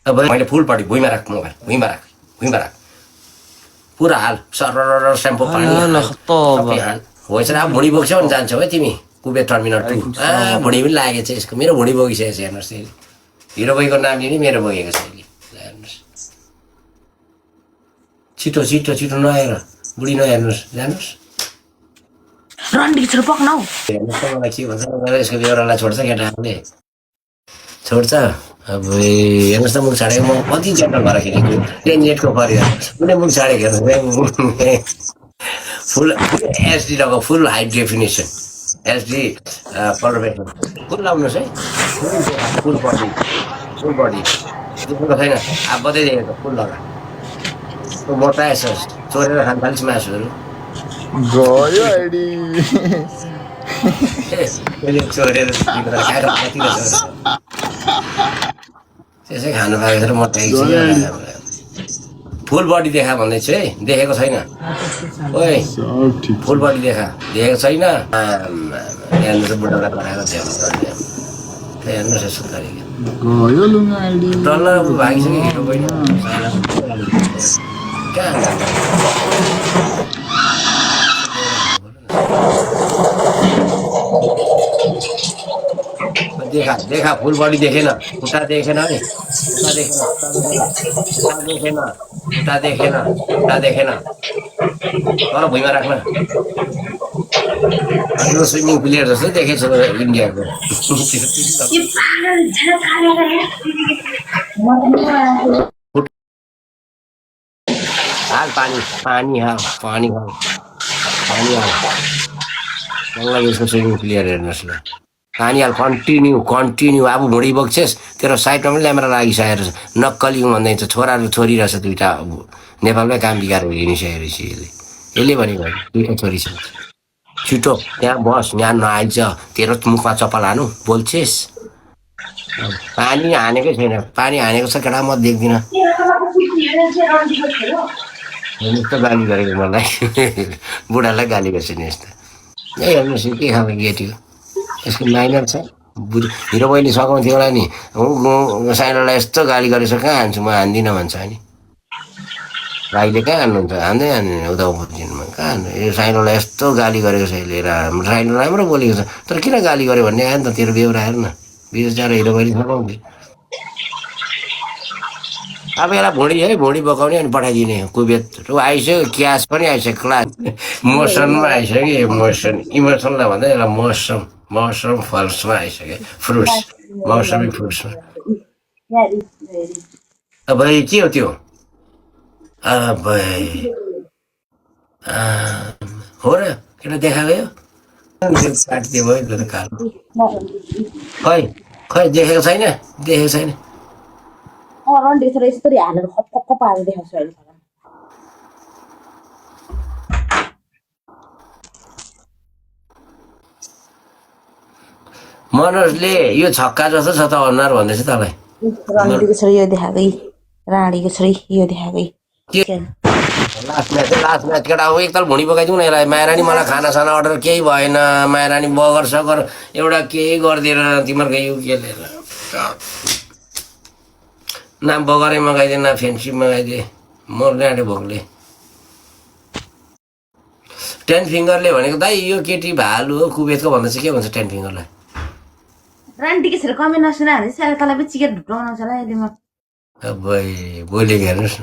अब मैले फुलपट्टि भुइँमा राख मोबाइल भुइँमा राख पुरा हाल सरर स्याम्पो पानी सबै हाल होइछ अब भुँडी बोक्छौ भने जान्छौ है तिमी कुबेर टर्मिनल 2 भुँडी पनि लागेको छ यसको मेरो भुँडी बोकिसकेको छ हेर्नुहोस् यसले हिरो बोईको नाम लिने मेरो बोकेको छ यसले हेर्नुहोस् छिटो छिटो छिटो नहेर बुढी नहेर्नुहोस् जानुहोस् रन्डी छोड पक्न हौ हेर्नुहोस् त मलाई के भन्छ यसको बेहोरालाई छोड्छ केटाहरूले छोड्छ अब हेर्नुहोस् त मुख छाडेको म कति जेनरल भएर खेलेको 10 को परिवार कुनै मुख छाडेको हेर्नुहोस् फुल एचडी लगाऊ फुल हाई डेफिनेसन एचडी पर्फेक्सन फुल लाउनुहोस् है फुल बडी दुःखको छैन अब बताइदिएको फुल लगा मोटा यसो चोरेर खान थालिस् मासुहरू गयो आइडी चोरेर खाएर कति त्यसै खानु पाएको छ मोटाइको फुल बडी देखा भन्दैछु है देखेको छैन ओइ फुल बडी देखेको छैन हेर्नुहोस् बुढालाई बनाएको हेर्नुहोस् यसो तरिका गयो लुगा आइडी डल्ला भागिसक्यो हिरो बहिनी कहाँ देखा फुल बडी देखेन खुट्टा देखेन है खुट्टा देखेन तर भुइँमा राख्न स्विमिङ प्लेयर जस्तो देखेको छु इन्डियाको हाल पानी हाल मलाई यसको स्विमिङ प्लेयर हेर्नुहोस् ल पानी हाल कन्टिन्यू अब भुँडी बोक्छेस् तेरो साइडमा पनि ल्यामेरा लागिसकेको छ नक्कली भन्दैछ छोराहरू छोरी रहेछ दुइटा नेपालमै काम बिगारेर हिँडिसकेको रहेछ यसले भनेको दुइटा छोरी छ छिटो त्यहाँ बस यहाँ नआइज तेरो मुखमा चप्पल हानु बोल्छेस् पानी हानेकै छैन पानी हानेको छ केटा म देख्दिनँ यस्तो गाली गरेको मलाई बुढालाई गाली गर्छ नि यस्तो ए हेर्नुहोस् के खालको केटी हो यसको माइनर छ हिरो बहिनी सघाउँथ्यो होला नि साइनोलाई यस्तो गाली गरेछ कहाँ हान्छु म हान्दिनँ भन्छ नि भाइले कहाँ हान्नुहुन्छ हान्दैन उदाउदिनमा कहाँ हान्नु यो साइनोलाई यस्तो गाली गरेको छ यसले साइनो राम्रो बोलेको छ तर किन गाली गर्यो भन्ने आयो नि त तेरो बेहोरा हेर्न बिचरा हिरो बहिनी सघाउँथे अब यसलाई भुँडी बोकाउने अनि पठाइदिने कुबेत आइसक्यो क्यास पनि आइसक्यो क्लास मोसनमा आइसक्यो मोसन इमोसनलाई भन्दा यसलाई मौसम फल्समा आइसक्यो फ्रुट्स मौसमी फ्रुट्समा अब के हो त्यो अब हो र केटा देखा गयो काटिदियो भयो त कालो खै देखेको छैन रन्डी छोड यस्तरी हालेर खप्प पारेर देखाउँछु अहिले मनोजले यो छक्का जस्तो छ त अनुहार भन्दैछ तँलाई रन्डीको छोरी यो देखाएकै राणीको छोरी यो देखाएकै लास्ट म्याच केटा हो एकताल भुँडी बोकाइदिउँ न यसलाई मायारानी मलाई खानासाना अर्डर केही भएन मायारानी बगर सगर एउटा केही गरिदिएर तिमीहरूको यो के लिएर न बगरै मगाइदिए न फेन्सी मगाइदिए मर्ने आँटे भोकले 10 फिङ्गरले भनेको दाइ यो केटी भालु हो कुबेतको भन्दा चाहिँ के भन्छ 10 फिङ्गरलाई रन्डीको छोरी कमेन्ट नसुना भने चाहिँ तँलाई पनि चिकेट ढुक्राउनु होला अहिले म अब बोलेको हेर्नुहोस् न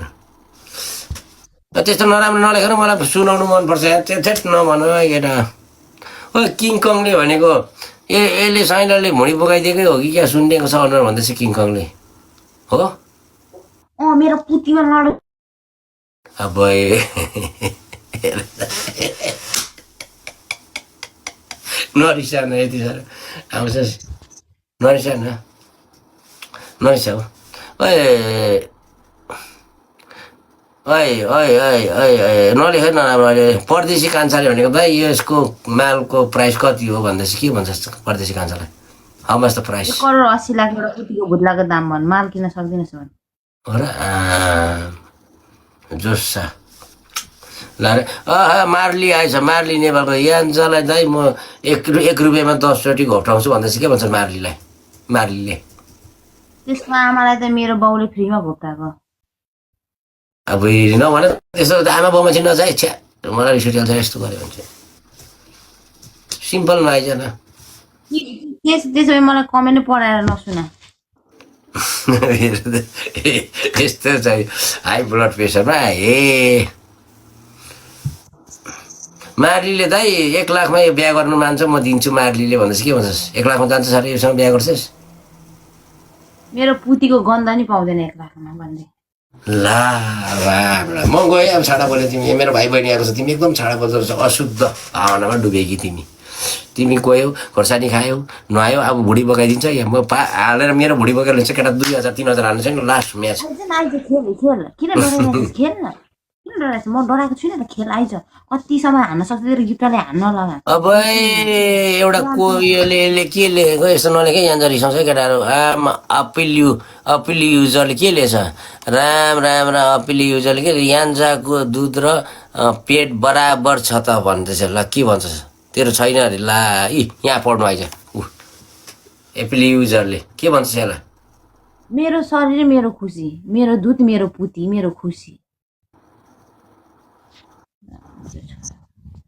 त्यस्तो नराम्रो नलेखेर मलाई सुनाउनु मनपर्छ त्यस नभन केटा ओ किङकङले भनेको यसले साइनरले भुँडी बोकाइदिएकै हो कि क्या सुनिदिएको छ अनुहार भन्दैछ किङकङले हो मेरो पुतीमा लड अब नरिसान यति साह्रो आउँछ नरिसान नरिसाऊ नलेख न अब अहिले परदेशी कान्छाले भनेको दाइ यसको मालको प्राइस कति हो भन्दैछ के भन्छ परदेशी कान्छालाई how much the price crore 80 lakh एउटा पुतीको भुत्लाको दाम भन् माल किन सक्दिनस् भने हो र जोसा मार्ली आएछ मार्ली नेपालको यान्जालाई दाइ म 1 रुपियाँमा 10 चोटि घोप्टाउँछु भन्दैछ के भन्छ मार्लीले त्यसको आमालाई त मेरो बाउले फ्रीमा भोटाएको अब नभन त्यस्तो आमा बाउमा चाहिँ नजाए छ्या मलाई रिस उठिहाल्छ यस्तो गऱ्यो भने चाहिँ सिम्पलमा आइज न त्यसो भए मलाई कमेन्ट पढाएर नसुना यस्तो चाहिँ हाई ब्लड प्रेसरमा मार्लीले दाइ 1 लाखमा यो बिहा गर्नु मान्छ म दिन्छु मार्लीले भन्दैछ के भन्छस् 1 लाखमा जान्छ सर योसँग बिहा गर्छस् मेरो पुतीको गन्ध नि पाउँदैन 1 लाखमा भन्दै ला म गएँ अब छाडा बोले तिमी मेरो भाइ बहिनी आएको छ तिमी एकदम छाडा बोल्दो रहेछ अशुद्ध भावनामा डुबेकी तिमी गयौ खोर्सानी खायौ नुहायौ अब भुँडी बगाइदिन्छ या म हालेर मेरो भुँडी बगाएर लिन्छ केटा 2000 3000 हाल्नु छैन लास्ट म्याच आइज खेल किन डराइरहेको खेल न किन डराइरहेको म डराएको छुइनँ त खेल आइज कति समय हान्न सक्छ तेरो गिफ्टले हान्न लगा अब एउटा को यसले के लेखेको यस्तो नलेखे यहाँ रिसाउँछ केटाहरू अपिल युजरले के लेखेछ राम राम र अपिल युजरले के यान्जाको दुध र पेट बराबर छ त भन्दैछ ल के भन्छ तेरो छैन अरे ला यहाँ पढ्नु आइज एपिल युजरले के भन्छ यसलाई मेरो शरीर मेरो खुसी मेरो दुध मेरो पुती मेरो खुसी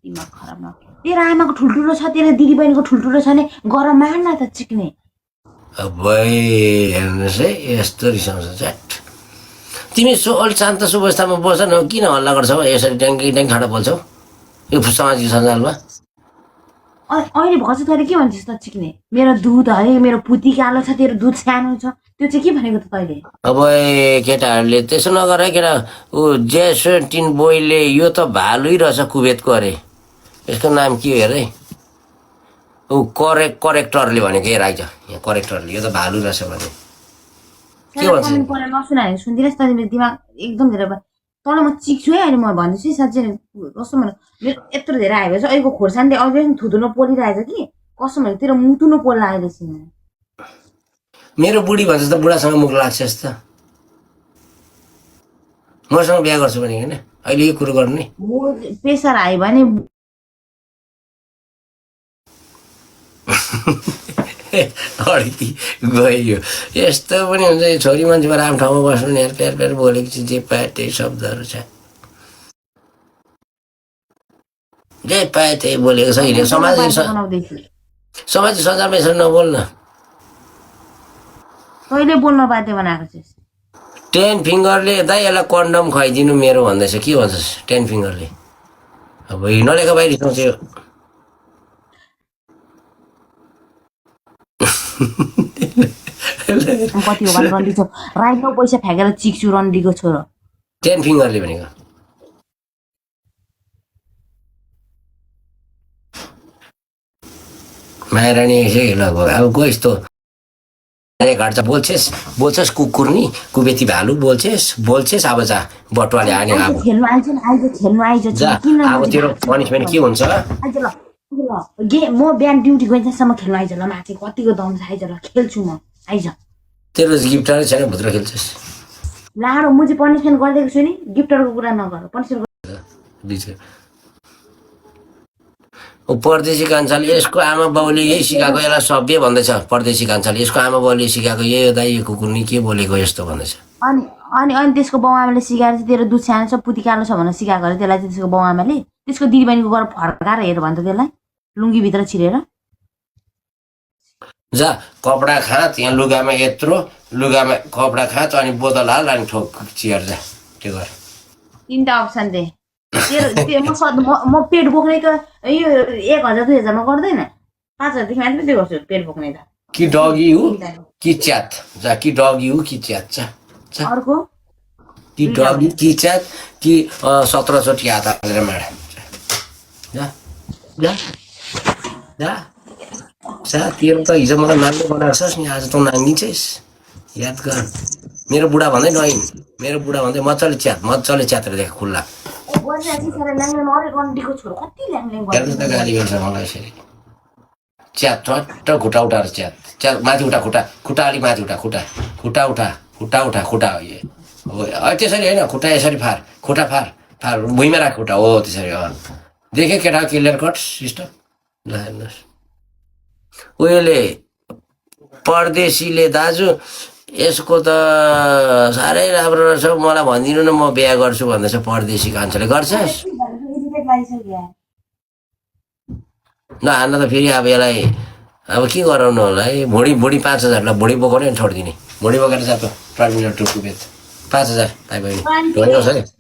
दिमाग खराब न तेरो आमाको ठुल्ठुलो छ तेरो दिदी बहिनीको ठुल्ठुलो छ भने गरम मार्न त चिक्ने अब हेर्नुहोस् है यस्तो रिसाउँछ च्याट तिमी अलि शान्त सुवस्थामा बस्छ न किन हल्ला गर्छौ यसरी ट्याङ्की खाँडा बोल्छौ यो सामाजिक सञ्जालमा अहिले भन्छ तैँले के भन्छस् त चिक्ने मेरो दुध है मेरो पुती कालो छ तेरो दुध सानो छ त्यो चाहिँ के भनेको त तैँले अब केटाहरूले त्यसो नगर है केटा ऊ जेसटिन बोयले यो त भालु रहेछ कुवेतको अरे यसको नाम के हो हेर है ऊ करेक्टरले भनेको हेर आइज यहाँ करेक्टरले यो त भालु रहेछ भने के भन्छ नसुना सुन्दिनस् त मेरो दिमाग एकदम धेरै तल म चिक्छु है अहिले म भन्दैछु साँच्चै कस्तो मेरो यत्रो धेरै आयो भने चाहिँ अहिलेको खोर्सानीले अझै थुथुनो पोलिरहेछ कि कसम भने तेरो मुटुनो पोल्ला अहिलेसम्म मेरो बुढी भन्छ त बुढासँग मुख लाग्छ यस्तो मसँग बिहा गर्छु भने होइन अहिले यो कुरो गर्नु नि प्रेसर आयो भने अड्की गयो यस्तो पनि हुन्छ छोरी मान्छेको राम्रो ठाउँमा बस्नु नि प्यार प्यार बोलेको चाहिँ जे पाए त्यही शब्दहरू छ जे पाए त्यही बोलेको छ हिँडेको समाज सञ्जालमा यसरी नबोल्न तैँले बोल्न बाध्य बनाएको छस् 10 फिङ्गरले दाइ यसलाई कन्डम खुवाइदिनु मेरो भन्दैछ के भन्छस् 10 फिङ्गरले अब नलेखा बाहिर सोच्यो कति हो भने रन्डी छ राइटमा पैसा फ्याँकेर चिक्छु रन्डीको छोरो 10 फिङ्गरले भनेको मायारानी ल अब को यस्तो घाट छ बोल्छस् कुकुर नि कुबेती भालु बोल्छस् अब जा बटुवाले हाने अब खेल्नु आइज जा अब तेरो पनिसमेन्ट के हुन्छ म बिहान ड्युटी गइन्जेलसम्म खेल्नु आइज ल माथि कतिको दम छ आइज ल खेल्छु म आइज तेरो गिफ्टर छैन भुत्र खेल्छस् लाडो म चाहिँ पनिसमेन्ट गरिदिएको छु नि गिफ्टरको कुरा नगर पनिसमेन्ट परदेशी कान्छाले यसको आमा बाउले यही सिकाएको यसलाई सभ्य भन्दैछ परदेशी कान्छाले यसको आमा बाउले सिकाएको यही दाइ यो कुकुर नि के बोलेको यस्तो भन्दैछ अनि अनि अनि त्यसको बाउआमाले सिकाएर चाहिँ तेरो दुध सानो छ पुती कालो छ भनेर सिकाएको अरे त्यसलाई चाहिँ त्यसको बाउआमाले त्यसको दिदीबहिनीको गएर फर्काएर हेर भन्छ त्यसलाई लुङ्गीभित्र छिरेर जा कपडा खाँच यहाँ लुगामा यत्रो लुगामा कपडा खाँच अनि बोतल हाल अनि ठोक चियर जा त्यो गर 3टा अप्सन दे म पेट बोक्ने त यो 1000 2000 मा गर्दैन 5000 देखि माथि त्यो गर्छु पेट बोक्ने त कि डगी हो कि च्यात जा कि डगी हो कि च्यात जा अर्को कि डगी कि च्यात कि 17 चोटि हात हालेर माड जा जा जा सा तेरो त हिजो मलाई नाङ्गे बनाएछस् नि आज त नाङ्गिन्छस् याद गर मेरो बुढा भन्दै नहिन् मेरो बुढा भन्दै मजाले च्यातेर देख खुल्ला गाली गर्छ मलाई यसरी च्यात ठट्ट खुट्टा उठाएर च्यात माथि उठा खुट्टा अलिक माथि उठा खुट्टा उठा त्यसरी होइन खुट्टा यसरी खुट्टा फार भुइँमा राख खुट्टा हो त्यसरी देखेँ केटा क्लियर कट सिस्टम ल हेर्नुहोस् उयोले परदेशीले दाजु यसको त साह्रै राम्रो रहेछ मलाई भनिदिनु न म बिहा गर्छु भन्दैछ परदेशी कान्छाले गर्छस् इरिटेट लागिसक्यो यार। नहान्न त फेरि अब यसलाई अब के गराउनु होला है भुँडी 5,000 भुँडी बोकाउनै छोडिदिने भुँडी बोकेर जातो 5 मिनट टुक्टु बेच 5,000 भाइ बहिनी ढोल्नुहोस् है